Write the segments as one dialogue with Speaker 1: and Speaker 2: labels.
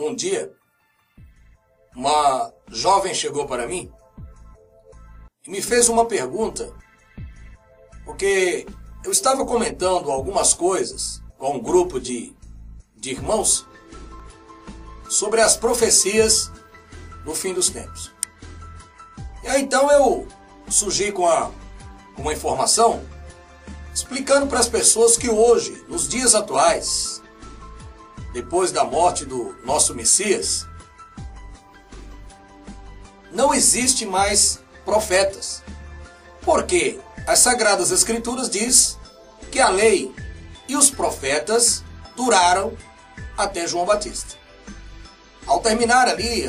Speaker 1: Um dia, uma jovem chegou para mim e me fez uma pergunta, porque eu estava comentando algumas coisas com um grupo de irmãos sobre as profecias do fim dos tempos. E aí então eu surgi com uma informação explicando para as pessoas que hoje, nos dias atuais, depois da morte do nosso Messias, não existe mais profetas. Porque as Sagradas Escrituras diz que a lei e os profetas duraram até João Batista. Ao terminar ali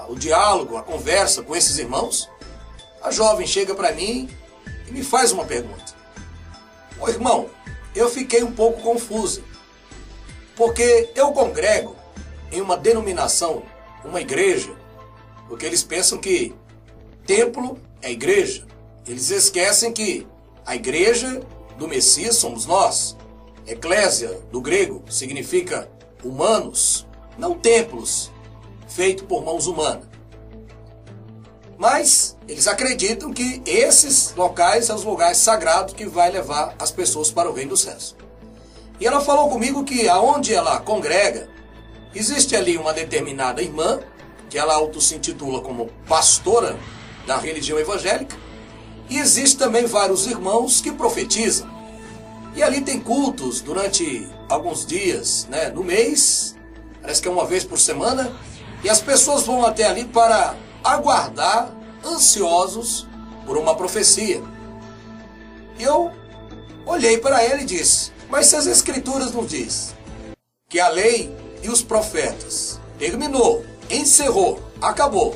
Speaker 1: o diálogo, a conversa com esses irmãos, a jovem chega para mim e me faz uma pergunta. Ô irmão, eu fiquei um pouco confusa, porque eu congrego em uma denominação, uma igreja, porque eles pensam que templo é igreja. Eles esquecem que a igreja do Messias somos nós. Eclésia, do grego, significa humanos, não templos feitos por mãos humanas. Mas eles acreditam que esses locais são os lugares sagrados que vai levar as pessoas para o reino dos céus. E ela falou comigo que aonde ela congrega, existe ali uma determinada irmã, que ela se intitula como pastora da religião evangélica, e existe também vários irmãos que profetizam. E ali tem cultos durante alguns dias, né, no mês, parece que é uma vez por semana, e as pessoas vão até ali para aguardar, ansiosos por uma profecia. E eu olhei para ele e disse, mas se as Escrituras não diz que a lei e os profetas terminou, encerrou, acabou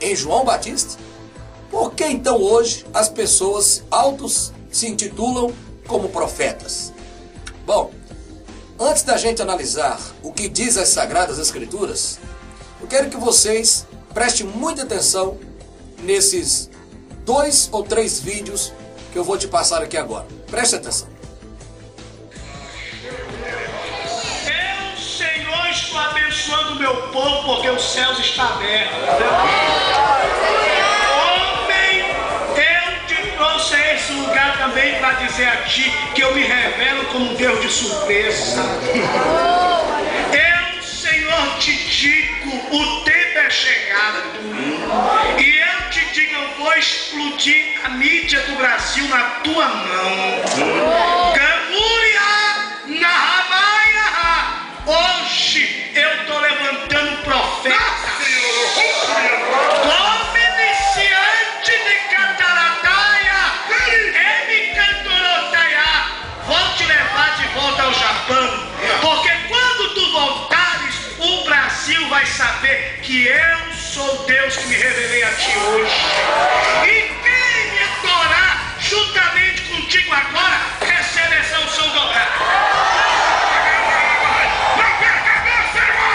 Speaker 1: em João Batista, por que então hoje as pessoas se intitulam como profetas? Bom, antes da gente analisar o que diz as Sagradas Escrituras, eu quero que vocês prestem muita atenção nesses 2 ou 3 vídeos que eu vou te passar aqui agora. Preste atenção.
Speaker 2: Eu, Senhor, estou abençoando o meu povo porque os céus estão abertos. Homem, eu te trouxe a esse lugar também para dizer a ti que eu me revelo como um Deus de surpresa. Eu, Senhor, te digo, o tempo é chegado. E eu te digo, eu vou explodir a mídia do Brasil na tua mão. Gamúria na Ramaia. Hoje eu estou levantando profetas. Como iniciante de Catarataia, Emi Cantorotaia, vou te levar de volta ao Japão. Porque quando tu voltares, o Brasil vai saber que eu sou Deus que me revelei a ti hoje. E quem me adorar juntamente contigo agora, recebe essa unção dobrada. Não pega a cabeça, irmão!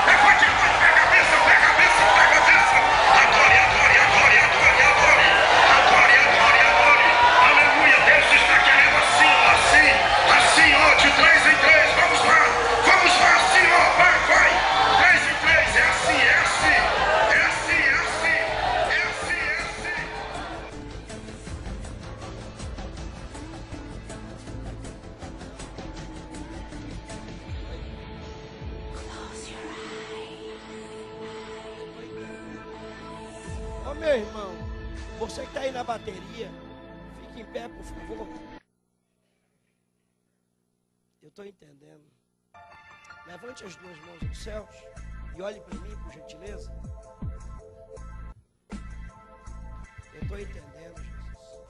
Speaker 2: É forte, pega a cabeça, pega a cabeça, pega a cabeça. A glória, a glória, a glória, a glória, a glória. A glória, a glória, a glória. Aleluia, Deus está querendo assim, assim, assim, ó, de 3 em 3. Vamos lá, assim, ó, vai, vai. 3 em 3, é assim, é assim. É assim, é assim, é assim, é assim.
Speaker 3: Ô meu irmão, você que está aí na bateria, fique em pé, por favor. Eu estou entendendo. Levante as 2 mãos aos céus e olhe para mim, por gentileza. Eu estou entendendo, Jesus.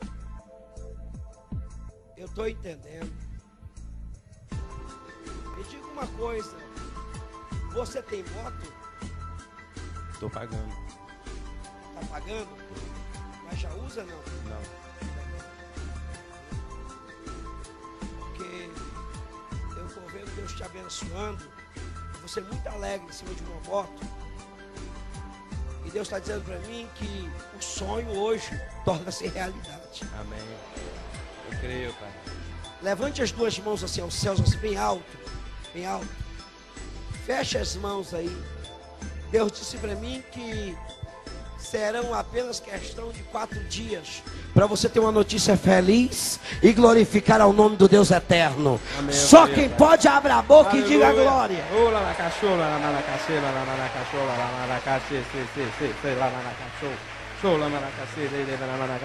Speaker 3: Eu estou entendendo. Me diga uma coisa. Você tem moto?
Speaker 4: Tô pagando.
Speaker 3: Tá pagando? Mas já usa não?
Speaker 4: Não.
Speaker 3: Porque eu estou vendo Deus te abençoando. Você é muito alegre em cima de uma moto. E Deus está dizendo para mim que o sonho hoje torna-se realidade.
Speaker 4: Amém. Eu creio, Pai.
Speaker 3: Levante as 2 mãos assim aos céus, assim bem alto. Bem alto. Feche as mãos aí. Deus disse para mim que serão apenas questão de 4 dias para você ter uma notícia feliz e glorificar ao nome do Deus eterno.
Speaker 4: Amém,
Speaker 3: Só
Speaker 4: amém,
Speaker 3: quem
Speaker 4: Pai.
Speaker 3: pode abrir a boca e diga glória.
Speaker 4: Ola na cachola, lá na cachola, lá na cachola, lá na cachola, sei lá na cachola. Chola na cachola, lá na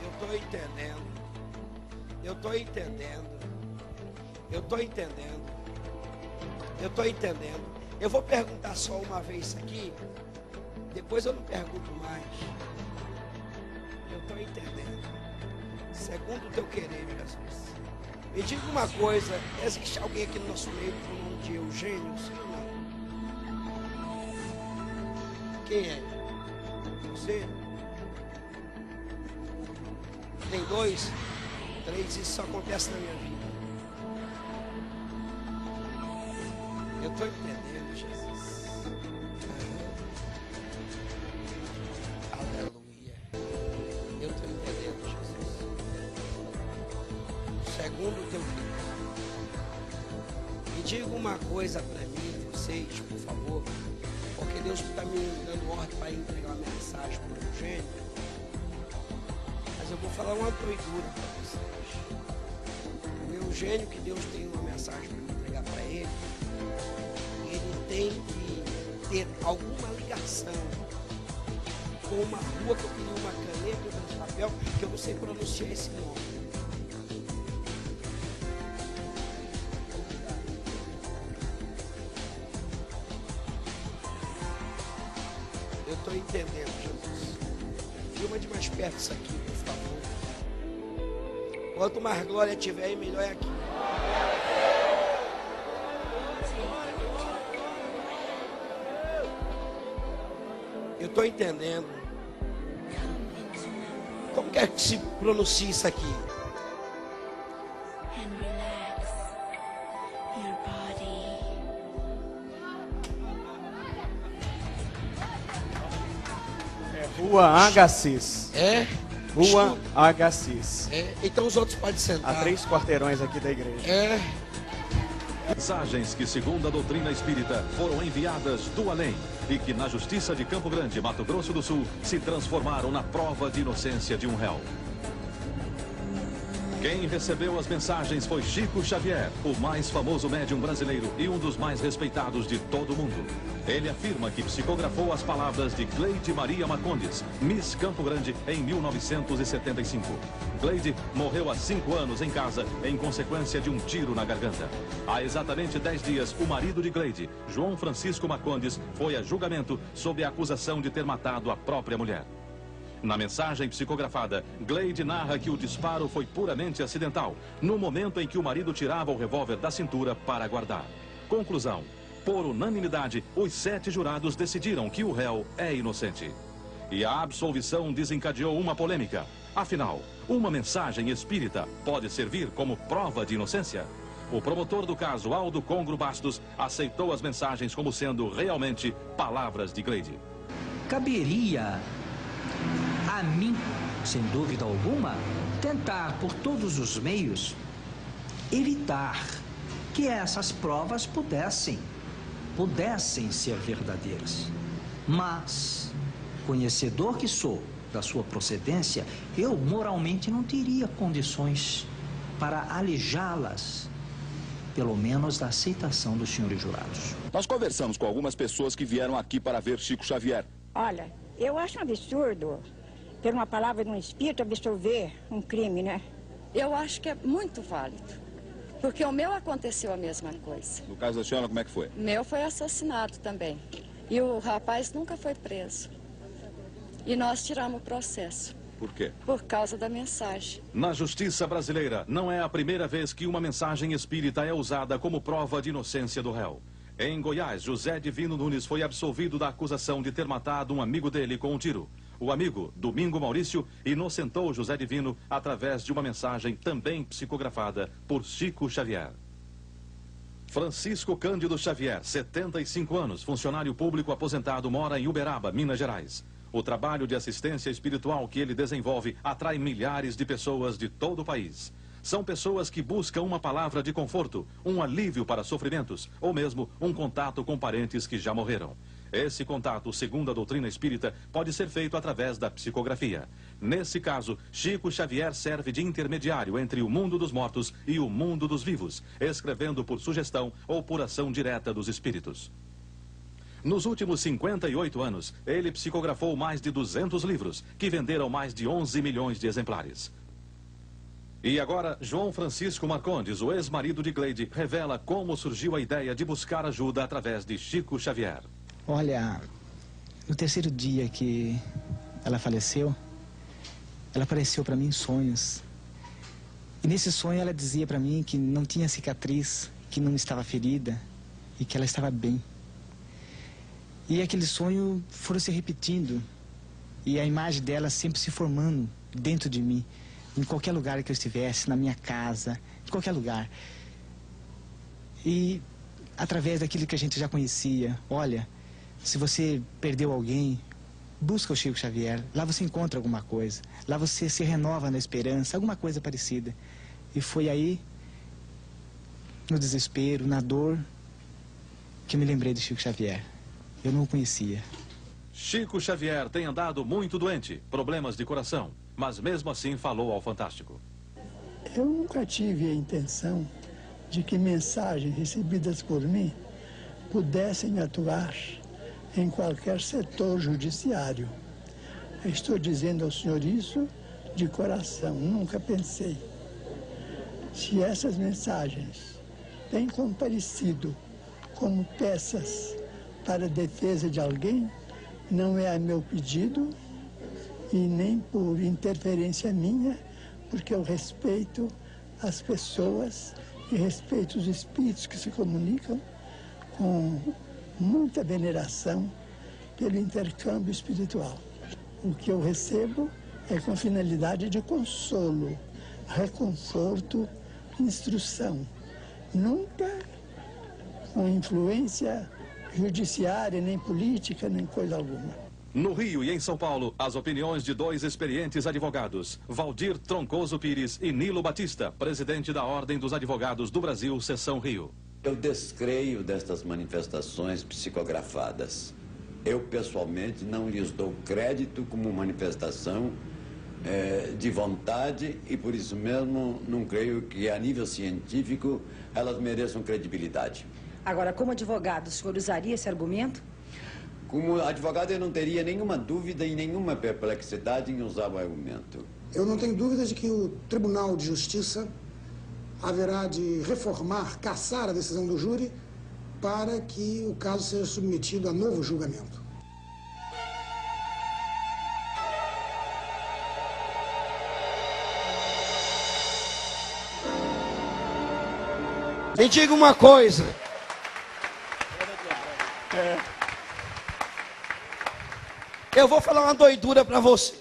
Speaker 3: Eu estou entendendo. Eu estou entendendo. Eu estou entendendo. Eu estou entendendo. Eu vou perguntar só uma vez isso aqui. Depois eu não pergunto mais. Eu estou entendendo. Segundo o teu querer, Jesus. Me diga uma coisa. Existe alguém aqui no nosso meio com o nome de Eugênio? Sim ou não? Quem é? Você? Tem 2, 3, isso só acontece na minha vida. Eu estou entendendo, Jesus. Aleluia. Eu estou entendendo, Jesus. Segundo o teu filho. Me diga uma coisa para mim, vocês, por favor. Porque Deus está me dando ordem para entregar uma mensagem para o Eugênio. Mas eu vou falar uma doidura para vocês. O Eugênio, que Deus tem uma mensagem para entregar para ele, ele tem que ter alguma ligação com uma rua que eu queria uma caneta ou um papel, que eu não sei pronunciar esse nome. Eu estou entendendo, Jesus. Filma de mais perto isso aqui, por favor. Quanto mais glória tiver, melhor é aqui. Eu estou entendendo. Como que é que se pronuncia isso aqui?
Speaker 5: And relax your body.
Speaker 6: Rua Agassiz.
Speaker 3: É?
Speaker 6: Rua Agassiz.
Speaker 3: É. Então os outros podem sentar.
Speaker 6: A 3 quarteirões aqui da igreja.
Speaker 3: É.
Speaker 7: Mensagens que, segundo a doutrina espírita, foram enviadas do além e que, na Justiça de Campo Grande, Mato Grosso do Sul, se transformaram na prova de inocência de um réu. Quem recebeu as mensagens foi Chico Xavier, o mais famoso médium brasileiro e um dos mais respeitados de todo o mundo. Ele afirma que psicografou as palavras de Gleide Maria Marcondes, Miss Campo Grande, em 1975. Gleide morreu há 5 anos em casa em consequência de um tiro na garganta. Há exatamente 10 dias, o marido de Gleide, João Francisco Marcondes, foi a julgamento sob a acusação de ter matado a própria mulher. Na mensagem psicografada, Gleide narra que o disparo foi puramente acidental, no momento em que o marido tirava o revólver da cintura para guardar. Conclusão: por unanimidade, os 7 jurados decidiram que o réu é inocente. E a absolvição desencadeou uma polêmica. Afinal, uma mensagem espírita pode servir como prova de inocência? O promotor do caso, Aldo Congro Bastos, aceitou as mensagens como sendo realmente palavras de Gleide.
Speaker 8: Caberia a mim, sem dúvida alguma, tentar por todos os meios evitar que essas provas pudessem ser verdadeiras. Mas, conhecedor que sou da sua procedência, eu moralmente não teria condições para alijá-las, pelo menos da aceitação dos senhores jurados.
Speaker 9: Nós conversamos com algumas pessoas que vieram aqui para ver Chico Xavier.
Speaker 10: Olha, eu acho um absurdo, ter uma palavra de um espírito, absolver um crime, né?
Speaker 11: Eu acho que é muito válido, porque o meu aconteceu a mesma coisa.
Speaker 9: No caso da senhora, como é que foi?
Speaker 11: O meu foi assassinado também, e o rapaz nunca foi preso. E nós tiramos o processo.
Speaker 9: Por quê?
Speaker 11: Por causa da mensagem.
Speaker 7: Na justiça brasileira, não é a primeira vez que uma mensagem espírita é usada como prova de inocência do réu. Em Goiás, José Divino Nunes foi absolvido da acusação de ter matado um amigo dele com um tiro. O amigo, Domingo Maurício, inocentou José Divino através de uma mensagem também psicografada por Chico Xavier. Francisco Cândido Xavier, 75 anos, funcionário público aposentado, mora em Uberaba, Minas Gerais. O trabalho de assistência espiritual que ele desenvolve atrai milhares de pessoas de todo o país. São pessoas que buscam uma palavra de conforto, um alívio para sofrimentos, ou mesmo um contato com parentes que já morreram. Esse contato, segundo a doutrina espírita, pode ser feito através da psicografia. Nesse caso, Chico Xavier serve de intermediário entre o mundo dos mortos e o mundo dos vivos, escrevendo por sugestão ou por ação direta dos espíritos. Nos últimos 58 anos, ele psicografou mais de 200 livros, que venderam mais de 11 milhões de exemplares. E agora, João Francisco Marcondes, o ex-marido de Gleide, revela como surgiu a ideia de buscar ajuda através de Chico Xavier.
Speaker 12: Olha, no terceiro dia que ela faleceu, ela apareceu para mim em sonhos. E nesse sonho ela dizia para mim que não tinha cicatriz, que não estava ferida e que ela estava bem. E aquele sonho foram se repetindo e a imagem dela sempre se formando dentro de mim. Em qualquer lugar que eu estivesse, na minha casa, em qualquer lugar. E através daquilo que a gente já conhecia, olha, se você perdeu alguém, busca o Chico Xavier, lá você encontra alguma coisa, lá você se renova na esperança, alguma coisa parecida. E foi aí, no desespero, na dor, que eu me lembrei do Chico Xavier. Eu não o conhecia.
Speaker 7: Chico Xavier tem andado muito doente, problemas de coração, mas mesmo assim falou ao Fantástico.
Speaker 13: Eu nunca tive a intenção de que mensagens recebidas por mim pudessem atuar em qualquer setor judiciário. Eu estou dizendo ao senhor isso de coração, nunca pensei. Se essas mensagens têm comparecido como peças para a defesa de alguém, não é a meu pedido e nem por interferência minha, porque eu respeito as pessoas e respeito os espíritos que se comunicam com muita veneração pelo intercâmbio espiritual. O que eu recebo é com finalidade de consolo, reconforto, instrução. Nunca com influência judiciária, nem política, nem coisa alguma.
Speaker 7: No Rio e em São Paulo, as opiniões de dois experientes advogados, Valdir Troncoso Pires e Nilo Batista, presidente da Ordem dos Advogados do Brasil, Seção Rio.
Speaker 14: Eu descreio destas manifestações psicografadas. Eu, pessoalmente, não lhes dou crédito como manifestação de vontade e, por isso mesmo, não creio que, a nível científico, elas mereçam credibilidade.
Speaker 15: Agora, como advogado, o senhor usaria esse argumento?
Speaker 14: Como advogado, eu não teria nenhuma dúvida e nenhuma perplexidade em usar o argumento.
Speaker 16: Eu não tenho dúvida de que o Tribunal de Justiça haverá de reformar, cassar a decisão do júri para que o caso seja submetido a novo julgamento.
Speaker 3: Me diga uma coisa. Eu vou falar uma doidura para você.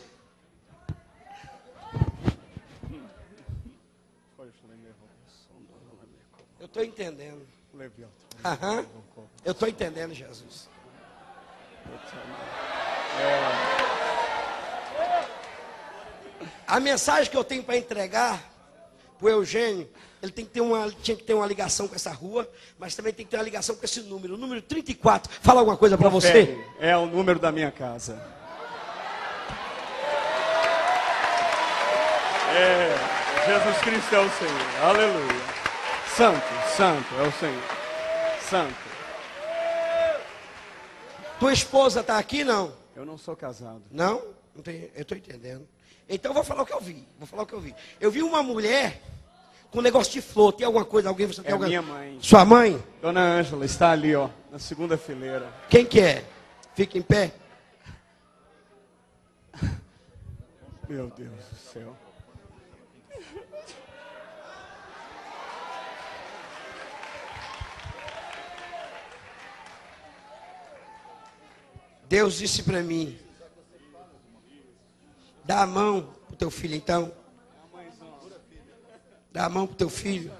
Speaker 3: Eu estou entendendo. Aham. Eu estou entendendo, Jesus. A mensagem que eu tenho para entregar para o Eugênio, ele tinha que ter uma ligação com essa rua, mas também tem que ter uma ligação com esse número. O número 34. Fala alguma coisa para você?
Speaker 6: É o número da minha casa. Jesus Cristo é o Senhor. Aleluia. Santo, santo é o Senhor. Santo.
Speaker 3: Tua esposa está aqui, não?
Speaker 6: Eu não sou casado.
Speaker 3: Não? Não tem, eu estou entendendo. Então eu vou falar o que eu vi. Eu vi uma mulher com um negócio de flor. Tem alguma coisa? Alguém? Você tem alguma...
Speaker 6: minha mãe.
Speaker 3: Sua mãe?
Speaker 6: Dona Ângela está ali, ó, na segunda fileira.
Speaker 3: Quem que é? Fica em pé.
Speaker 6: Meu Deus do céu.
Speaker 3: Deus disse para mim: dá a mão pro teu filho, então. Dá a mão pro teu filho.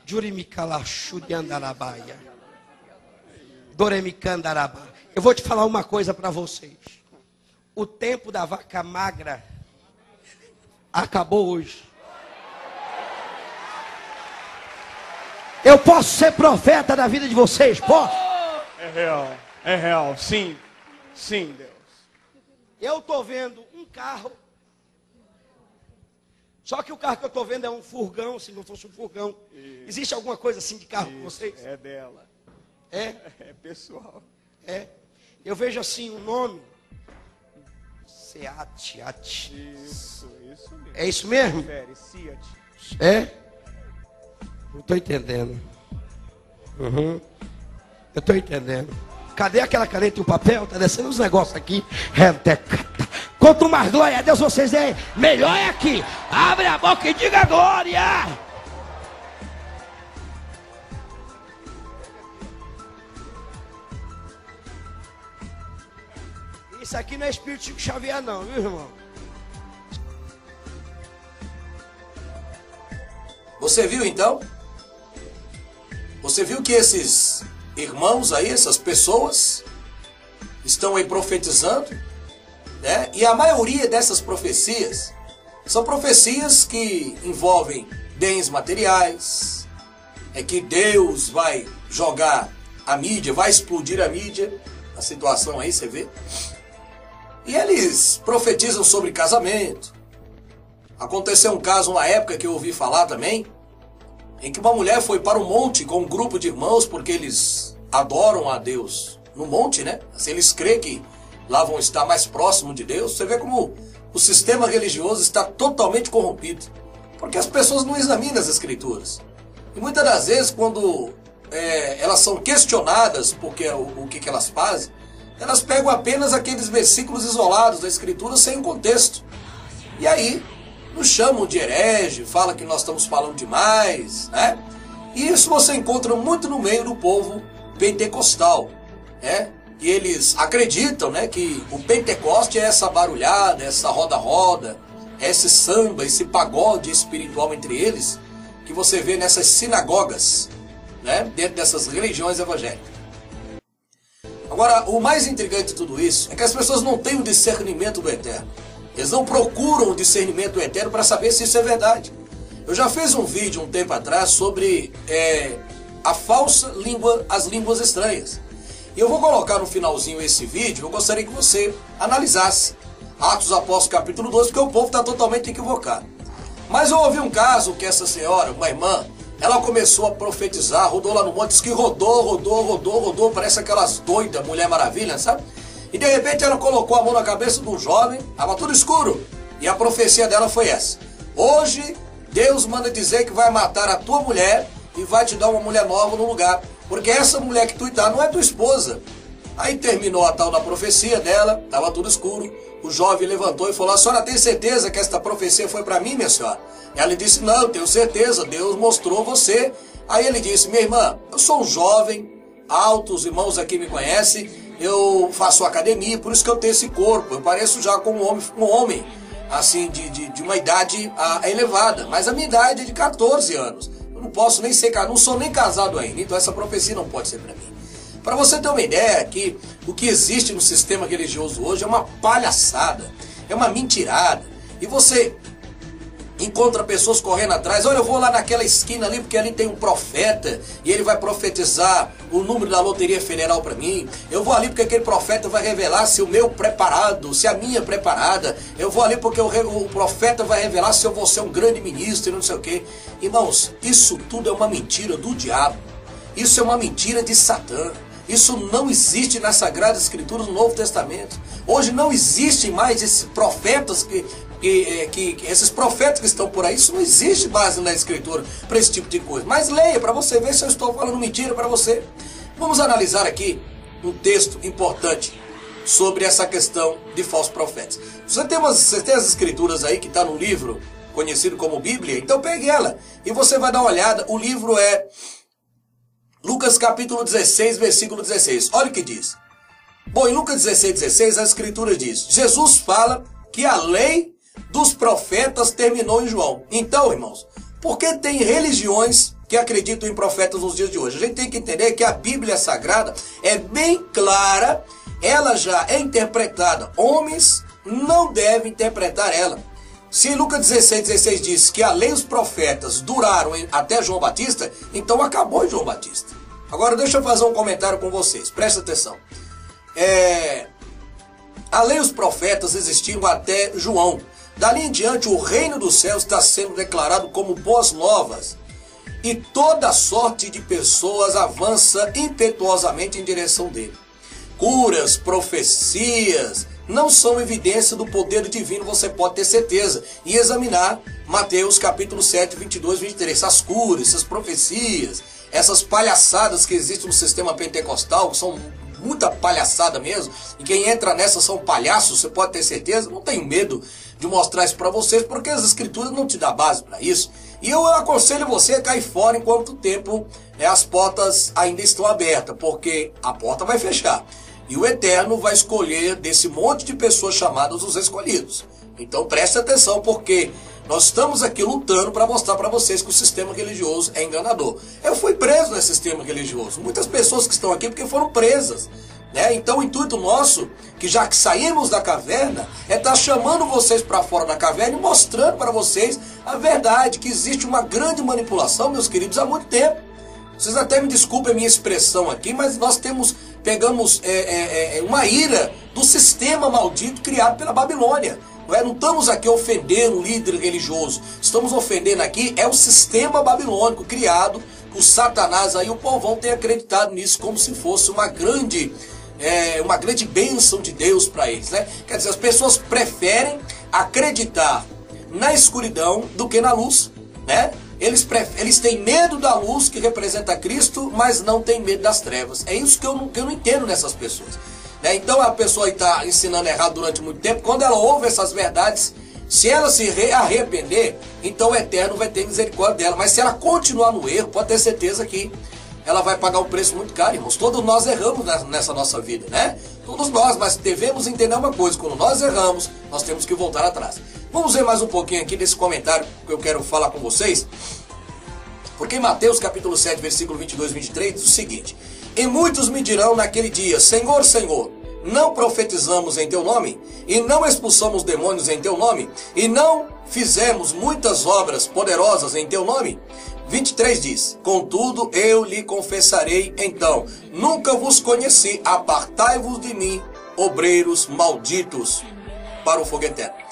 Speaker 3: Jurimicalachu de Andarabaia. Doremicandaraba. Eu vou te falar uma coisa para vocês. O tempo da vaca magra acabou hoje. Eu posso ser profeta da vida de vocês? Posso?
Speaker 6: É real, sim, sim, Deus.
Speaker 3: Eu estou vendo um carro. Só que o carro que eu estou vendo é um furgão, se não fosse um furgão. Existe alguma coisa assim de carro com vocês?
Speaker 6: É dela.
Speaker 3: É?
Speaker 6: É pessoal.
Speaker 3: É. Eu vejo assim o nome. Seat.
Speaker 6: Isso mesmo.
Speaker 3: É isso mesmo?
Speaker 6: Seat.
Speaker 3: É? Não estou entendendo. Eu estou entendendo. Cadê aquela caneta e o papel? Tá descendo uns negócios aqui. Quanto mais glória a Deus vocês deem, melhor é aqui. Abre a boca e diga glória. Isso aqui não é espírito Chico Xavier não, viu, irmão?
Speaker 1: Você viu então? Você viu que esses irmãos aí, essas pessoas, estão aí profetizando, né? E a maioria dessas profecias são profecias que envolvem bens materiais, é que Deus vai jogar a mídia, vai explodir a mídia, a situação aí, você vê. E eles profetizam sobre casamento. Aconteceu um caso, uma época que eu ouvi falar também, em que uma mulher foi para um monte com um grupo de irmãos, porque eles adoram a Deus no monte, né? Assim, eles creem que lá vão estar mais próximo de Deus. Você vê como o sistema religioso está totalmente corrompido, porque as pessoas não examinam as escrituras. E muitas das vezes, quando elas são questionadas porque o que elas fazem, elas pegam apenas aqueles versículos isolados da escritura sem um contexto. E aí nos chamam de herege, fala que nós estamos falando demais, né? E isso você encontra muito no meio do povo pentecostal, né? E eles acreditam, né, que o Pentecoste é essa barulhada, essa roda-roda, esse samba, esse pagode espiritual entre eles, que você vê nessas sinagogas, né, dentro dessas religiões evangélicas. Agora, o mais intrigante de tudo isso é que as pessoas não têm o discernimento do eterno. Eles não procuram o discernimento do eterno para saber se isso é verdade. Eu já fiz um vídeo um tempo atrás sobre a falsa língua, as línguas estranhas. E eu vou colocar no finalzinho esse vídeo, eu gostaria que você analisasse Atos dos Apóstolos capítulo 12, porque o povo está totalmente equivocado. Mas eu ouvi um caso que essa senhora, uma irmã, ela começou a profetizar, rodou lá no monte, disse que rodou, parece aquelas doidas, Mulher Maravilha, sabe? E de repente ela colocou a mão na cabeça de um jovem, estava tudo escuro, e a profecia dela foi essa: hoje Deus manda dizer que vai matar a tua mulher e vai te dar uma mulher nova no lugar, porque essa mulher que tu dá não é tua esposa. Aí terminou a tal da profecia dela, estava tudo escuro, o jovem levantou e falou: a senhora tem certeza que esta profecia foi para mim, minha senhora? Ela disse: não, eu tenho certeza, Deus mostrou você. Aí ele disse: minha irmã, eu sou um jovem, alto, os irmãos aqui me conhecem, eu faço academia, por isso que eu tenho esse corpo, eu pareço já como um homem assim, de uma idade elevada, mas a minha idade é de 14 anos, eu não posso nem ser, não sou nem casado ainda, então essa profecia não pode ser para mim. Para você ter uma ideia, que o que existe no sistema religioso hoje é uma palhaçada, é uma mentirada, e você encontra pessoas correndo atrás: olha, eu vou lá naquela esquina ali, porque ali tem um profeta, e ele vai profetizar o número da loteria federal para mim. Eu vou ali porque aquele profeta vai revelar se o meu preparado, se a minha preparada. Eu vou ali porque o profeta vai revelar se eu vou ser um grande ministro e não sei o quê. Irmãos, isso tudo é uma mentira do diabo. Isso é uma mentira de Satã. Isso não existe nas Sagradas Escrituras do Novo Testamento. Hoje não existem mais esses profetas esses profetas que estão por aí. Isso não existe base na Escritura para esse tipo de coisa. Mas leia para você ver se eu estou falando mentira para você. Vamos analisar aqui um texto importante sobre essa questão de falsos profetas. Você tem as Escrituras aí que está no livro conhecido como Bíblia, então pegue ela e você vai dar uma olhada. O livro é Lucas capítulo 16, versículo 16. Olha o que diz. Bom, em Lucas 16, 16, a Escritura diz: Jesus fala que a lei dos profetas terminou em João. Então, irmãos, por que tem religiões que acreditam em profetas nos dias de hoje. A gente tem que entender que a Bíblia Sagrada é bem clara, ela já é interpretada. Homens não devem interpretar ela. Se em Lucas 16 diz que a lei e os profetas duraram até João Batista, então acabou em João Batista. Agora deixa eu fazer um comentário com vocês, presta atenção. A lei e os profetas existiam até João. Dali em diante o reino dos céus está sendo declarado como boas novas. E toda sorte de pessoas avança impetuosamente em direção dele. Curas, profecias, não são evidência do poder divino, você pode ter certeza. E examinar Mateus capítulo 7, 22, 23. Essas curas, essas profecias, essas palhaçadas que existem no sistema pentecostal, que são muita palhaçada mesmo, e quem entra nessa são palhaços, você pode ter certeza. Não tenho medo de mostrar isso para vocês, porque as escrituras não te dão base para isso. E eu aconselho você a cair fora enquanto o tempo, as portas ainda estão abertas, porque a porta vai fechar. E o Eterno vai escolher desse monte de pessoas chamadas os escolhidos. Então preste atenção, porque nós estamos aqui lutando para mostrar para vocês que o sistema religioso é enganador. Eu fui preso nesse sistema religioso. Muitas pessoas que estão aqui porque foram presas. Então o intuito nosso, que já que saímos da caverna, é estar chamando vocês para fora da caverna e mostrando para vocês a verdade, que existe uma grande manipulação, meus queridos, há muito tempo. Vocês até me desculpem a minha expressão aqui, mas nós pegamos uma ira do sistema maldito criado pela Babilônia. Não estamos aqui ofendendo o líder religioso, estamos ofendendo aqui o sistema babilônico criado por Satanás. Aí o povão tem acreditado nisso como se fosse uma grande bênção de Deus para eles, né? Quer dizer, as pessoas preferem acreditar na escuridão do que na luz, né? Eles têm medo da luz, que representa Cristo, mas não têm medo das trevas. É isso que eu não entendo nessas pessoas. Então a pessoa está ensinando errado durante muito tempo. Quando ela ouve essas verdades, se ela se arrepender, então o Eterno vai ter misericórdia dela. Mas se ela continuar no erro, pode ter certeza que ela vai pagar um preço muito caro, irmãos. Todos nós erramos nessa nossa vida, né? Todos nós, mas devemos entender uma coisa: quando nós erramos, nós temos que voltar atrás. Vamos ver mais um pouquinho aqui desse comentário que eu quero falar com vocês. Porque em Mateus capítulo 7, versículo 22 e 23 diz o seguinte: e muitos me dirão naquele dia: Senhor, Senhor, não profetizamos em teu nome? E não expulsamos demônios em teu nome? E não fizemos muitas obras poderosas em teu nome? 23 diz: contudo eu lhe confessarei então, nunca vos conheci, apartai-vos de mim, obreiros malditos, para o fogo eterno.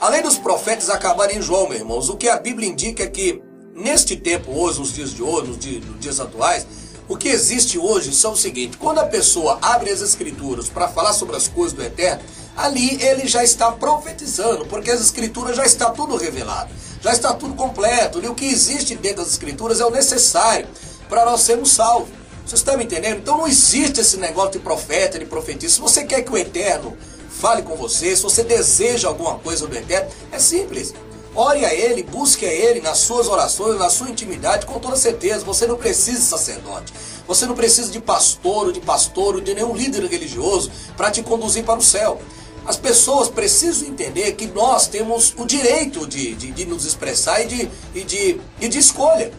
Speaker 1: Além dos profetas acabarem em João, meus irmãos, o que a Bíblia indica é que neste tempo hoje, nos dias de hoje, nos dias atuais, o que existe hoje são o seguinte: quando a pessoa abre as escrituras para falar sobre as coisas do Eterno, ali ele já está profetizando, porque as escrituras já está tudo revelado, já está tudo completo, e o que existe dentro das escrituras é o necessário para nós sermos salvos. Vocês estão me entendendo? Então não existe esse negócio de profeta, de profetisa. Se você quer que o Eterno fale com você, se você deseja alguma coisa do Eterno, é simples. Ore a Ele, busque a Ele nas suas orações, na sua intimidade, com toda certeza. Você não precisa de sacerdote, você não precisa de pastor ou de nenhum líder religioso para te conduzir para o céu. As pessoas precisam entender que nós temos o direito de nos expressar e de escolha.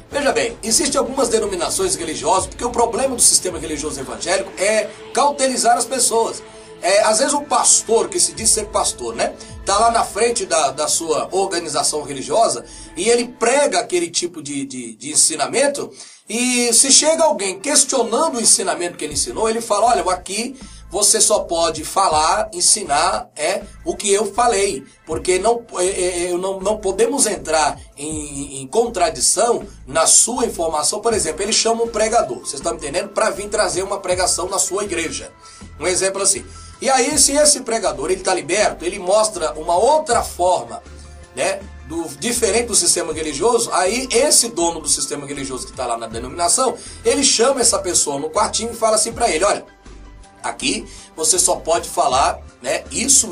Speaker 1: Veja bem, existem algumas denominações religiosas, porque o problema do sistema religioso evangélico é cauterizar as pessoas. Às vezes o pastor, que se diz ser pastor, né, está lá na frente da sua organização religiosa e ele prega aquele tipo de ensinamento, e se chega alguém questionando o ensinamento que ele ensinou, ele fala: olha, aqui você só pode falar, ensinar o que eu falei, porque não podemos entrar em contradição na sua informação. Por exemplo, ele chama um pregador, vocês estão entendendo, para vir trazer uma pregação na sua igreja. Um exemplo assim. E aí, se esse pregador está liberto, ele mostra uma outra forma, né, diferente do sistema religioso, aí esse dono do sistema religioso que está lá na denominação, ele chama essa pessoa no quartinho e fala assim para ele: olha, aqui você só pode falar, né, isso.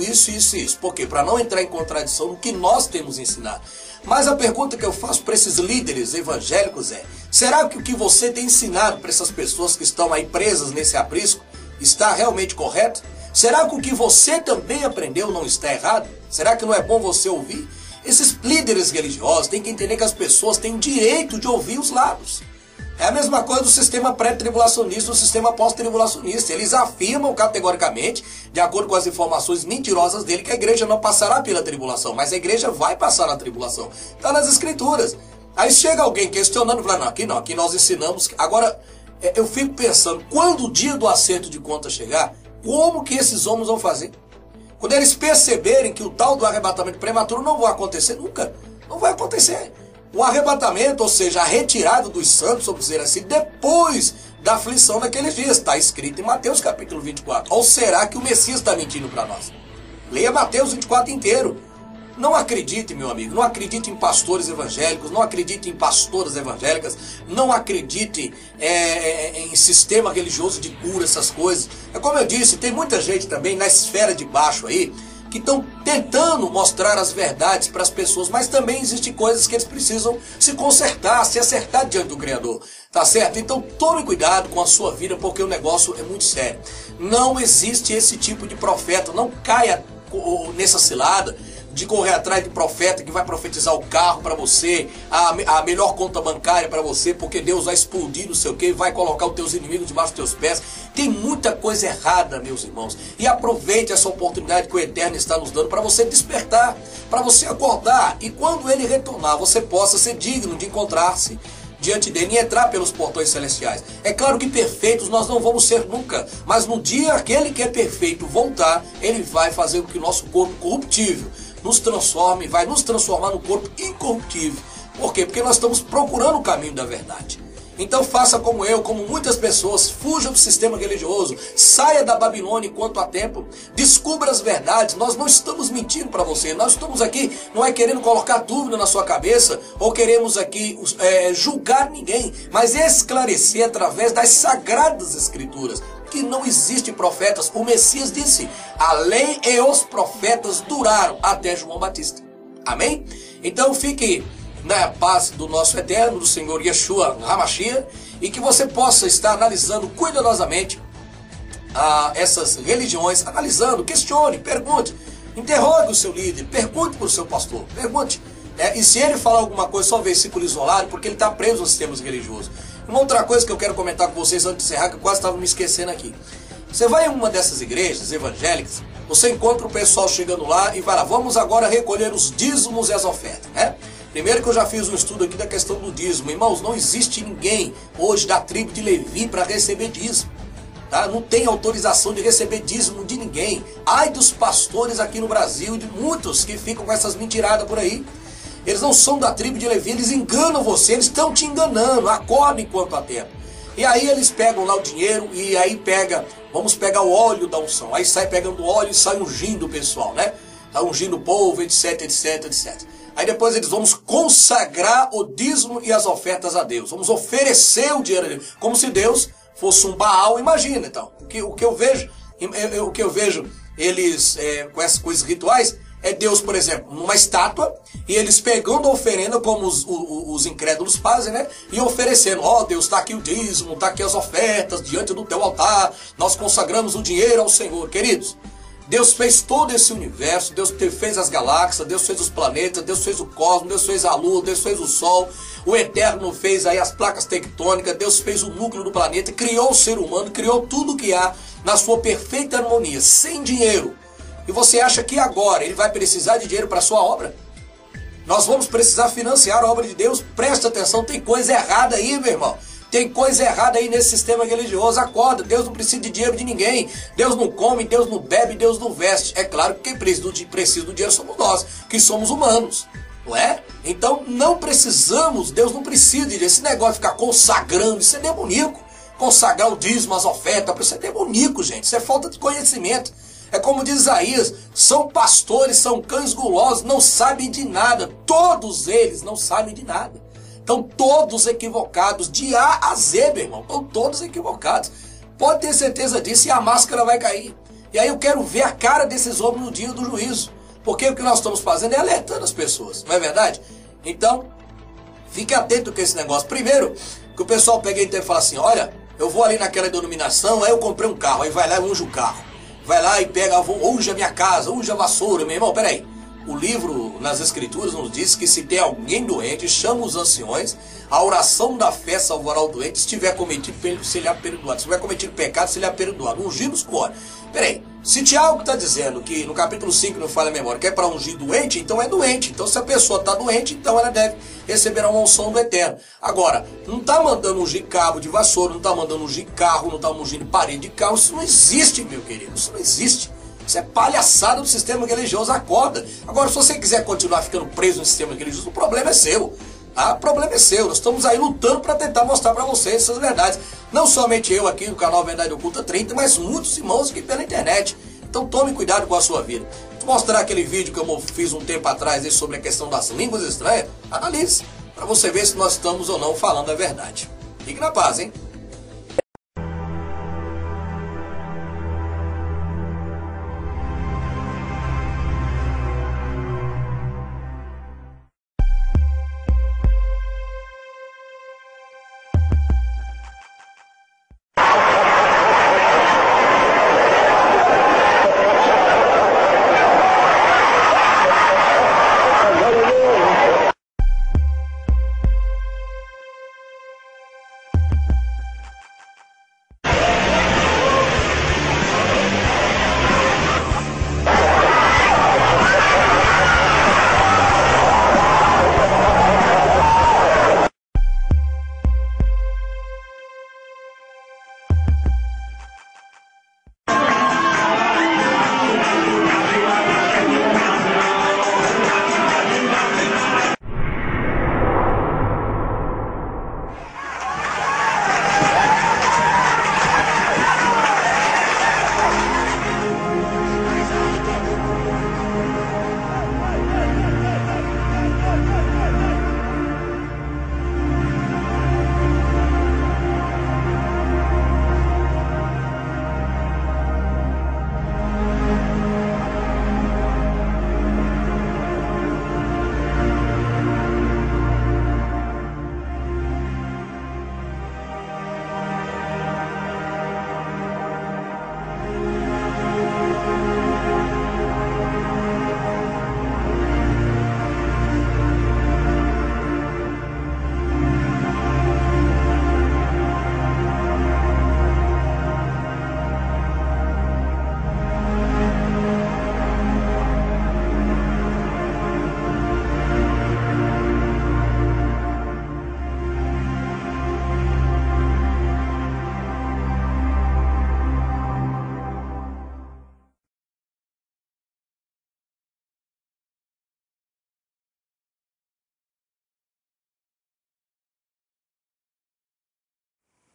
Speaker 1: Por quê? Para não entrar em contradição no que nós temos ensinado. Mas a pergunta que eu faço para esses líderes evangélicos é: será que o que você tem ensinado para essas pessoas que estão aí presas nesse aprisco está realmente correto? Será que o que você também aprendeu não está errado? Será que não é bom você ouvir? Esses líderes religiosos têm que entender que as pessoas têm o direito de ouvir os lados. É a mesma coisa do sistema pré-tribulacionista, do sistema pós-tribulacionista. Eles afirmam categoricamente, de acordo com as informações mentirosas dele, que a igreja não passará pela tribulação, mas a igreja vai passar na tribulação. Está nas escrituras. Aí chega alguém questionando, falando, não, aqui nós ensinamos. Agora, eu fico pensando, quando o dia do acerto de contas chegar, como que esses homens vão fazer? Quando eles perceberem que o tal do arrebatamento prematuro não vai acontecer nunca, não vai acontecer. O arrebatamento, ou seja, a retirada dos santos, vamos dizer assim, depois da aflição naqueles dias, está escrito em Mateus capítulo 24. Ou será que o Messias está mentindo para nós? Leia Mateus 24 inteiro. Não acredite, meu amigo, não acredite em pastores evangélicos, não acredite em pastoras evangélicas, não acredite em sistema religioso de cura, essas coisas. É como eu disse, tem muita gente também na esfera de baixo aí, que estão tentando mostrar as verdades para as pessoas, mas também existem coisas que eles precisam se consertar, se acertar diante do Criador, tá certo? Então tome cuidado com a sua vida, porque o negócio é muito sério. Não existe esse tipo de profeta, não caia nessa cilada de correr atrás de profeta que vai profetizar o carro para você, a melhor conta bancária para você, porque Deus vai explodir não sei o que, vai colocar os teus inimigos debaixo dos teus pés. Tem muita coisa errada, meus irmãos. E aproveite essa oportunidade que o Eterno está nos dando para você despertar, para você acordar. E quando Ele retornar, você possa ser digno de encontrar-se diante dele e entrar pelos portões celestiais. É claro que perfeitos nós não vamos ser nunca, mas no dia aquele que é perfeito voltar, Ele vai fazer com que o nosso corpo corruptível nos transforme, vai nos transformar no corpo incorruptível. Por quê? Porque nós estamos procurando o caminho da verdade. Então faça como eu, como muitas pessoas, fuja do sistema religioso, saia da Babilônia enquanto há tempo, descubra as verdades. Nós não estamos mentindo para você, nós estamos aqui, não é querendo colocar dúvida na sua cabeça, ou queremos aqui julgar ninguém, mas esclarecer através das sagradas escrituras, que não existem profetas. O Messias disse, a lei e os profetas duraram até João Batista. Amém? Então fique na paz do nosso Eterno, do Senhor Yeshua HaMashiach, e que você possa estar analisando cuidadosamente essas religiões, analisando, questione, pergunte, interrogue o seu líder, pergunte para o seu pastor, pergunte. E se ele falar alguma coisa, só versículo isolado, porque ele está preso nos sistemas religiosos. Uma outra coisa que eu quero comentar com vocês antes de encerrar, que eu quase estava me esquecendo aqui. Você vai em uma dessas igrejas evangélicas, você encontra o pessoal chegando lá e fala, vamos agora recolher os dízimos e as ofertas, né? Primeiro que eu já fiz um estudo aqui da questão do dízimo. Irmãos, não existe ninguém hoje da tribo de Levi para receber dízimo. Tá? Não tem autorização de receber dízimo de ninguém. Ai dos pastores aqui no Brasil, de muitos que ficam com essas mentiradas por aí. Eles não são da tribo de Levi, eles enganam você, eles estão te enganando, acorda enquanto há tempo. E aí eles pegam lá o dinheiro e aí vamos pegar o óleo da unção. Aí sai pegando o óleo e sai ungindo o pessoal, né? Tá ungindo o povo, etc, etc, etc. Aí depois eles vamos consagrar o dízimo e as ofertas a Deus. Vamos oferecer o dinheiro a Deus, como se Deus fosse um Baal, imagina então. O que eu vejo eles com essas coisas rituais, é Deus, por exemplo, numa estátua, e eles pegando a oferenda, como os incrédulos fazem, né? E oferecendo, ó Deus, está aqui o dízimo, está aqui as ofertas, diante do teu altar, nós consagramos o dinheiro ao Senhor. Queridos, Deus fez todo esse universo, Deus fez as galáxias, Deus fez os planetas, Deus fez o cosmos, Deus fez a lua, Deus fez o sol, o Eterno fez aí as placas tectônicas, Deus fez o núcleo do planeta, criou o ser humano, criou tudo que há na sua perfeita harmonia, sem dinheiro. E você acha que agora ele vai precisar de dinheiro para a sua obra? Nós vamos precisar financiar a obra de Deus. Presta atenção, tem coisa errada aí, meu irmão. Tem coisa errada aí nesse sistema religioso. Acorda, Deus não precisa de dinheiro de ninguém. Deus não come, Deus não bebe, Deus não veste. É claro que quem precisa do dinheiro somos nós, que somos humanos. Não é? Então não precisamos, Deus não precisa de dinheiro. Esse negócio de ficar consagrando, isso é demoníaco. Consagrar o dízimo, as ofertas, isso é demoníaco, gente. Isso é falta de conhecimento. É como diz Isaías, são pastores, são cães gulosos, não sabem de nada. Todos eles não sabem de nada. Estão todos equivocados, de A a Z, meu irmão. Estão todos equivocados. Pode ter certeza disso e a máscara vai cair. E aí eu quero ver a cara desses homens no dia do juízo. Porque o que nós estamos fazendo é alertando as pessoas, não é verdade? Então, fique atento com esse negócio. Primeiro, que o pessoal pega e fala assim, olha, eu vou ali naquela denominação, aí eu comprei um carro, aí vai lá e unge o carro. Vai lá e pega, unge a minha casa, unge a vassoura, meu irmão, peraí. O livro nas Escrituras nos diz que se tem alguém doente, chama os anciões, a oração da fé salvará o doente, se tiver cometido, se lhe é perdoado. Se tiver cometido pecado, se lhe é perdoado. Ungir os corpos. Peraí, se Tiago está dizendo que no capítulo 5, não falha a memória, que é para ungir doente, então é doente. Então se a pessoa está doente, então ela deve receber uma unção do Eterno. Agora, não está mandando ungir cabo de vassoura, não está mandando ungir carro, não está ungindo parede de carro. Isso não existe, meu querido, isso não existe. Isso é palhaçada do sistema religioso, acorda. Agora, se você quiser continuar ficando preso no sistema religioso, o problema é seu. O problema é seu. Nós estamos aí lutando para tentar mostrar para vocês essas verdades. Não somente eu aqui no canal Verdade Oculta 30, mas muitos irmãos aqui pela internet. Então tome cuidado com a sua vida. Vou mostrar aquele vídeo que eu fiz um tempo atrás aí sobre a questão das línguas estranhas. Analise, para você ver se nós estamos ou não falando a verdade. Fique na paz, hein?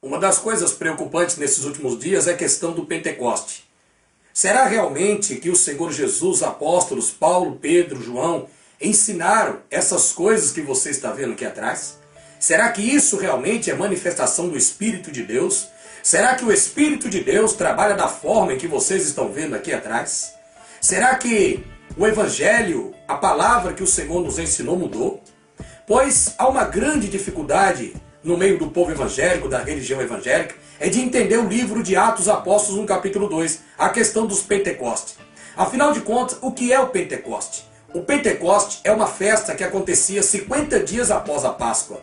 Speaker 1: Uma das coisas preocupantes nesses últimos dias é a questão do Pentecoste. Será realmente que o Senhor Jesus, apóstolos, Paulo, Pedro, João, ensinaram essas coisas que você está vendo aqui atrás? Será que isso realmente é manifestação do Espírito de Deus? Será que o Espírito de Deus trabalha da forma em que vocês estão vendo aqui atrás? Será que o Evangelho, a palavra que o Senhor nos ensinou, mudou? Pois há uma grande dificuldade no meio do povo evangélico, da religião evangélica, é de entender o livro de Atos Apóstolos no capítulo 2, a questão dos Pentecostes. Afinal de contas, o que é o Pentecoste? O Pentecoste é uma festa que acontecia 50 dias após a Páscoa,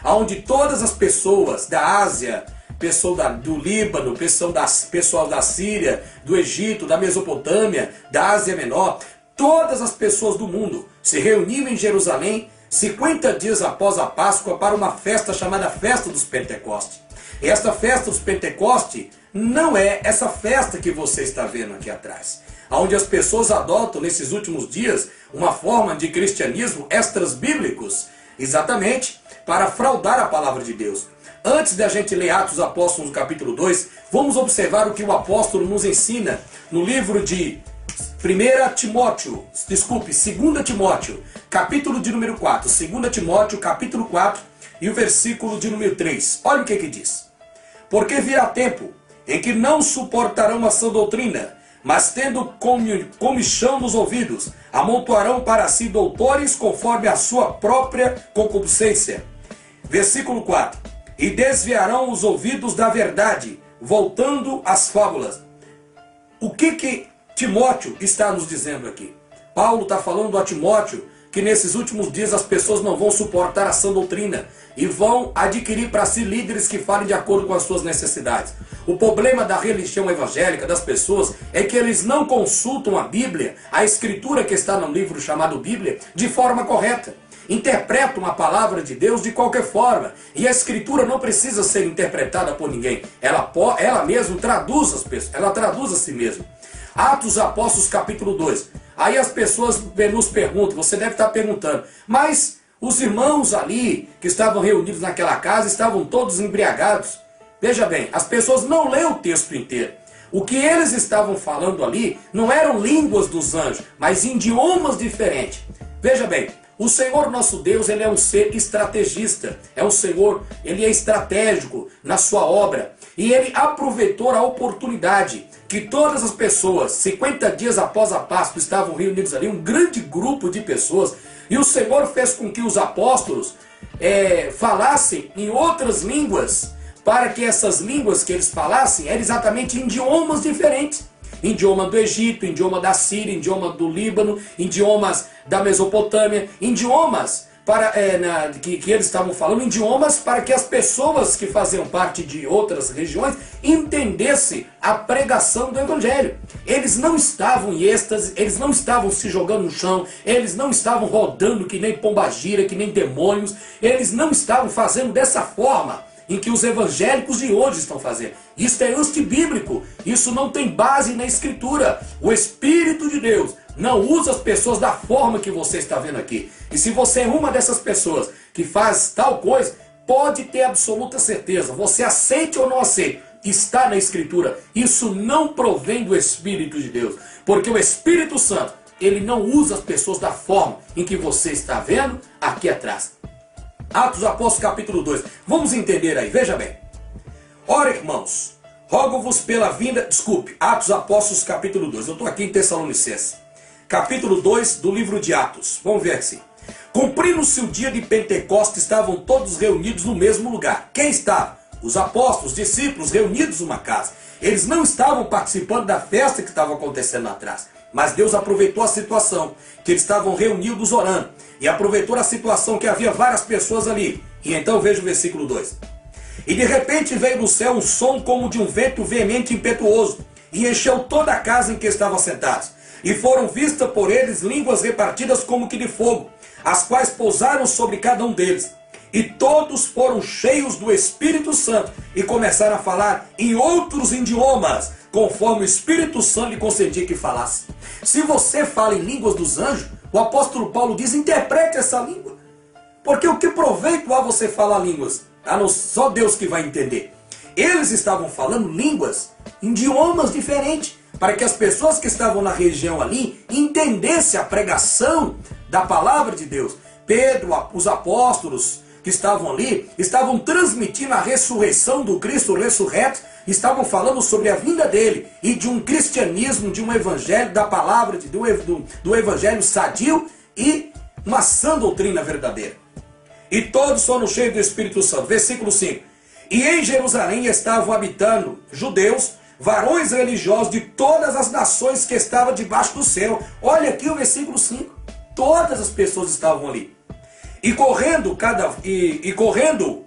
Speaker 1: onde todas as pessoas da Ásia, pessoal do Líbano, pessoal da Síria, do Egito, da Mesopotâmia, da Ásia Menor, todas as pessoas do mundo se reuniam em Jerusalém 50 dias após a Páscoa para uma festa chamada Festa dos Pentecostes. E esta Festa dos Pentecostes não é essa festa que você está vendo aqui atrás, onde as pessoas adotam nesses últimos dias uma forma de cristianismo extras-bíblicos, exatamente para fraudar a palavra de Deus. Antes da gente ler Atos Apóstolos no capítulo 2, vamos observar o que o apóstolo nos ensina no livro de 2 Timóteo, capítulo de número 4, 2 Timóteo, capítulo 4, e o versículo de número 3. Olha o que diz. Porque virá tempo em que não suportarão a sã doutrina, mas tendo comichão nos ouvidos, amontoarão para si doutores conforme a sua própria concupiscência. Versículo 4. E desviarão os ouvidos da verdade, voltando às fábulas. O que Timóteo está nos dizendo aqui? Paulo está falando a Timóteo que nesses últimos dias as pessoas não vão suportar a sã doutrina e vão adquirir para si líderes que falem de acordo com as suas necessidades. O problema da religião evangélica, das pessoas, é que eles não consultam a Bíblia, a escritura que está no livro chamado Bíblia, de forma correta. Interpretam a palavra de Deus de qualquer forma. E a escritura não precisa ser interpretada por ninguém. Ela mesma traduz as pessoas, ela traduz a si mesma. Atos dos Apóstolos, capítulo 2. Aí as pessoas nos perguntam, você deve estar perguntando, mas os irmãos ali que estavam reunidos naquela casa estavam todos embriagados. Veja bem, as pessoas não lêem o texto inteiro. O que eles estavam falando ali não eram línguas dos anjos, mas idiomas diferentes. Veja bem, o Senhor nosso Deus, ele é um ser estrategista. É um Senhor, ele é estratégico na sua obra. E ele aproveitou a oportunidade que todas as pessoas, 50 dias após a Páscoa, estavam reunidos ali, um grande grupo de pessoas. E o Senhor fez com que os apóstolos falassem em outras línguas, para que essas línguas que eles falassem eram exatamente idiomas diferentes. Idioma do Egito, idioma da Síria, idioma do Líbano, idiomas da Mesopotâmia, idiomas que eles estavam falando, idiomas para que as pessoas que faziam parte de outras regiões entendessem a pregação do Evangelho. Eles não estavam em êxtase, eles não estavam se jogando no chão, eles não estavam rodando que nem pombagira, que nem demônios, eles não estavam fazendo dessa forma em que os evangélicos de hoje estão fazendo. Isso é antibíblico, isso não tem base na Escritura. O Espírito de Deus não usa as pessoas da forma que você está vendo aqui. E se você é uma dessas pessoas que faz tal coisa, pode ter absoluta certeza, você aceite ou não aceite, está na Escritura. Isso não provém do Espírito de Deus, porque o Espírito Santo, ele não usa as pessoas da forma em que você está vendo aqui atrás. Atos dos Apóstolos, capítulo 2. Vamos entender aí, veja bem. Ora, irmãos, rogo-vos pela vinda... Atos dos Apóstolos, capítulo 2. Eu estou aqui em Tessalonicenses. Capítulo 2 do livro de Atos. Vamos ver assim. Cumprindo-se o dia de Pentecostes, estavam todos reunidos no mesmo lugar. Quem estava? Os apóstolos, os discípulos, reunidos numa casa. Eles não estavam participando da festa que estava acontecendo lá atrás. Mas Deus aproveitou a situação, que eles estavam reunidos orando. E aproveitou a situação que havia várias pessoas ali. E então veja o versículo 2. E de repente veio do céu um som como de um vento veemente e impetuoso, e encheu toda a casa em que estavam sentados. E foram vistas por eles línguas repartidas como que de fogo, as quais pousaram sobre cada um deles. E todos foram cheios do Espírito Santo, e começaram a falar em outros idiomas, conforme o Espírito Santo lhe concedia que falasse. Se você fala em línguas dos anjos, o apóstolo Paulo diz, interprete essa língua. Porque o que proveito há você falar línguas? Só Deus que vai entender. Eles estavam falando línguas, idiomas diferentes, para que as pessoas que estavam na região ali entendessem a pregação da palavra de Deus. Pedro, os apóstolos que estavam ali, estavam transmitindo a ressurreição do Cristo ressurreto, estavam falando sobre a vinda dele e de um cristianismo, de um evangelho, da palavra, do evangelho sadio e uma sã doutrina verdadeira. E todos foram cheios do Espírito Santo. Versículo 5. E em Jerusalém estavam habitando judeus, varões religiosos de todas as nações que estavam debaixo do céu. Olha aqui o versículo 5. Todas as pessoas estavam ali. E correndo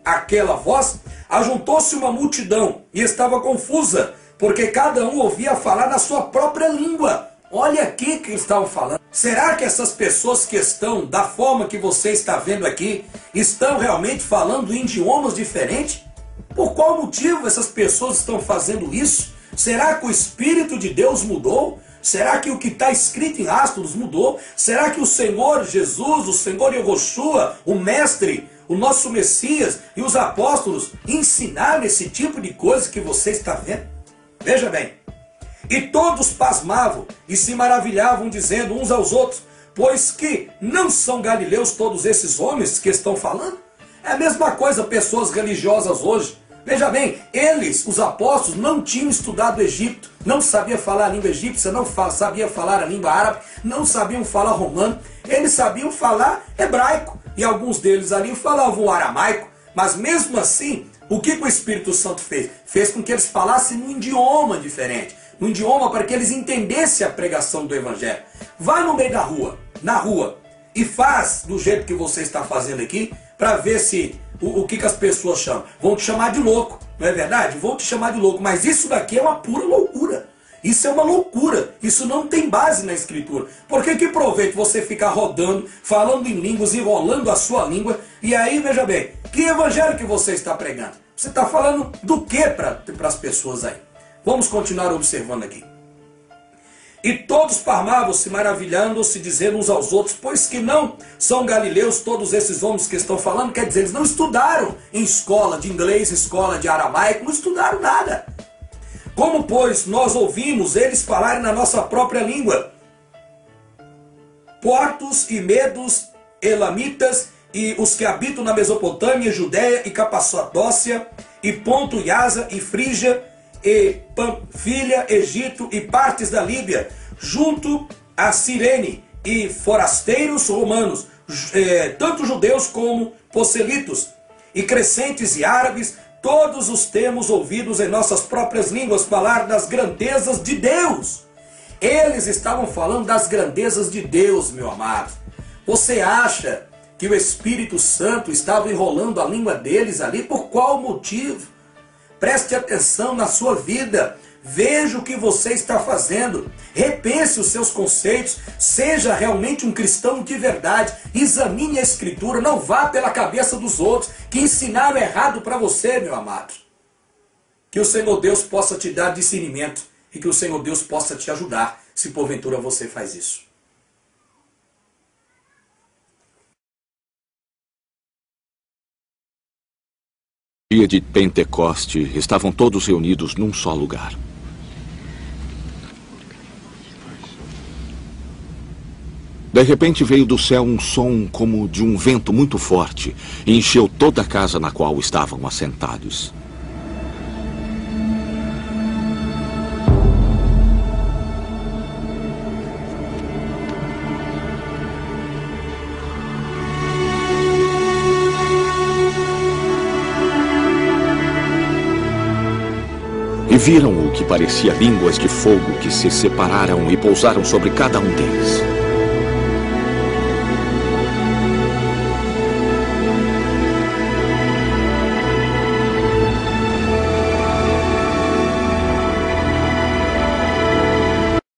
Speaker 1: aquela voz, ajuntou-se uma multidão e estava confusa, porque cada um ouvia falar na sua própria língua. Olha aqui que eles estavam falando. Será que essas pessoas que estão, da forma que você está vendo aqui, estão realmente falando em idiomas diferentes? Por qual motivo essas pessoas estão fazendo isso? Será que o Espírito de Deus mudou? Será que o que está escrito em Atos mudou? Será que o Senhor Jesus, o Senhor Yehoshua, o Mestre, o nosso Messias e os apóstolos ensinaram esse tipo de coisa que você está vendo? Veja bem. E todos pasmavam e se maravilhavam, dizendo uns aos outros, pois que não são galileus todos esses homens que estão falando? É a mesma coisa pessoas religiosas hoje. Veja bem, eles, os apóstolos, não tinham estudado o Egito, não sabiam falar a língua egípcia, não sabiam falar a língua árabe, não sabiam falar romano, eles sabiam falar hebraico, e alguns deles ali falavam o aramaico, mas mesmo assim, o que o Espírito Santo fez? Fez com que eles falassem num idioma diferente, num idioma para que eles entendessem a pregação do Evangelho. Vai no meio da rua, na rua, e faz do jeito que você está fazendo aqui, para ver se o que as pessoas chamam. Vão te chamar de louco, não é verdade? Vão te chamar de louco, mas isso daqui é uma pura loucura. Isso é uma loucura, isso não tem base na Escritura. Porque que proveito você ficar rodando, falando em línguas, enrolando a sua língua, e aí, veja bem, que evangelho que você está pregando? Você está falando do que para as pessoas aí? Vamos continuar observando aqui. E todos pasmavam-se, maravilhando-se, dizendo uns aos outros, pois que não são galileus todos esses homens que estão falando? Quer dizer, eles não estudaram em escola de inglês, escola de aramaico, não estudaram nada. Como, pois, nós ouvimos eles falarem na nossa própria língua? Portos e medos, elamitas, e os que habitam na Mesopotâmia, Judéia e Capadócia, e Ponto e Ásia, e Frígia, e Panfilha, Egito e partes da Líbia, junto a Cirene, e forasteiros romanos, tanto judeus como proselitos, e crescentes e árabes, todos os temos ouvidos em nossas próprias línguas falar das grandezas de Deus. Eles estavam falando das grandezas de Deus, meu amado. Você acha que o Espírito Santo estava enrolando a língua deles ali? Por qual motivo? Preste atenção na sua vida. Veja o que você está fazendo. Repense os seus conceitos. Seja realmente um cristão de verdade. Examine a Escritura. Não vá pela cabeça dos outros que ensinaram errado para você, meu amado. Que o Senhor Deus possa te dar discernimento e que o Senhor Deus possa te ajudar, se porventura você faz isso.
Speaker 17: Dia de Pentecoste, estavam todos reunidos num só lugar. De repente veio do céu um som como de um vento muito forte e encheu toda a casa na qual estavam assentados. E viram o que parecia línguas de fogo que se separaram e pousaram sobre cada um deles.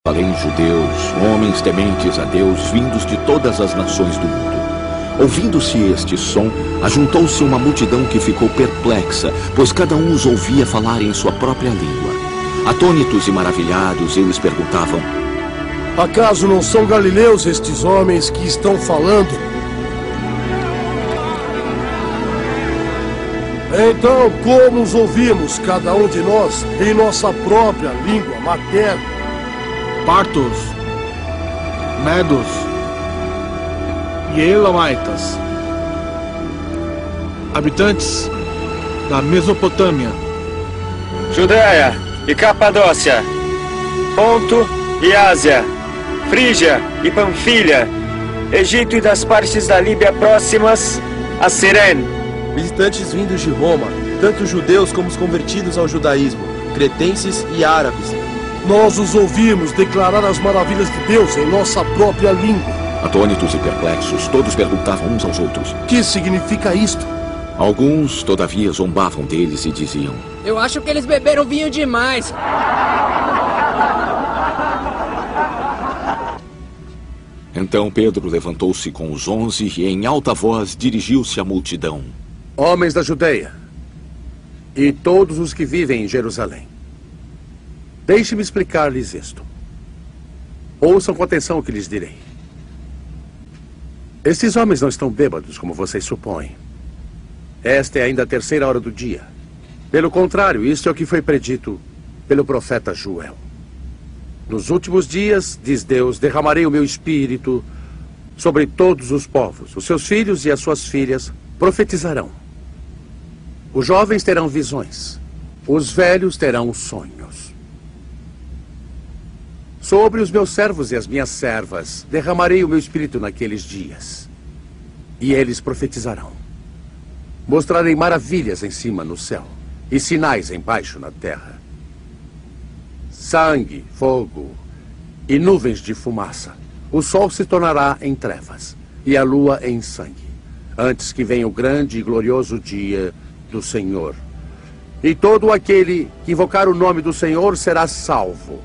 Speaker 17: Além judeus, homens tementes a Deus, vindos de todas as nações do mundo. Ouvindo-se este som, ajuntou-se uma multidão que ficou perplexa, pois cada um os ouvia falar em sua própria língua. Atônitos e maravilhados, eles perguntavam:
Speaker 18: acaso não são galileus estes homens que estão falando? Então, como os ouvimos, cada um de nós, em nossa própria língua materna?
Speaker 19: Partos, medos e elamitas, habitantes da Mesopotâmia,
Speaker 20: Judéia e Capadócia, Ponto e Ásia, Frígia e Panfilha, Egito e das partes da Líbia próximas a Cirene.
Speaker 21: Visitantes vindos de Roma, tanto judeus como os convertidos ao judaísmo, cretenses e árabes.
Speaker 18: Nós os ouvimos declarar as maravilhas de Deus em nossa própria língua.
Speaker 17: Atônitos e perplexos, todos perguntavam uns aos outros:
Speaker 18: que significa isto?
Speaker 17: Alguns, todavia, zombavam deles e diziam:
Speaker 22: eu acho que eles beberam vinho demais.
Speaker 17: Então Pedro levantou-se com os 11 e em alta voz dirigiu-se à multidão:
Speaker 23: homens da Judeia e todos os que vivem em Jerusalém, deixe-me explicar-lhes isto. Ouçam com atenção o que lhes direi. Estes homens não estão bêbados, como vocês supõem. Esta é ainda a terceira hora do dia. Pelo contrário, isto é o que foi predito pelo profeta Joel. Nos últimos dias, diz Deus, derramarei o meu espírito sobre todos os povos. Os seus filhos e as suas filhas profetizarão. Os jovens terão visões. Os velhos terão sonhos. Sobre os meus servos e as minhas servas derramarei o meu espírito naqueles dias. E eles profetizarão. Mostrarei maravilhas em cima no céu e sinais embaixo na terra. Sangue, fogo e nuvens de fumaça. O sol se tornará em trevas. e a lua em sangue, antes que venha o grande e glorioso dia do Senhor. E todo aquele que invocar o nome do Senhor será salvo.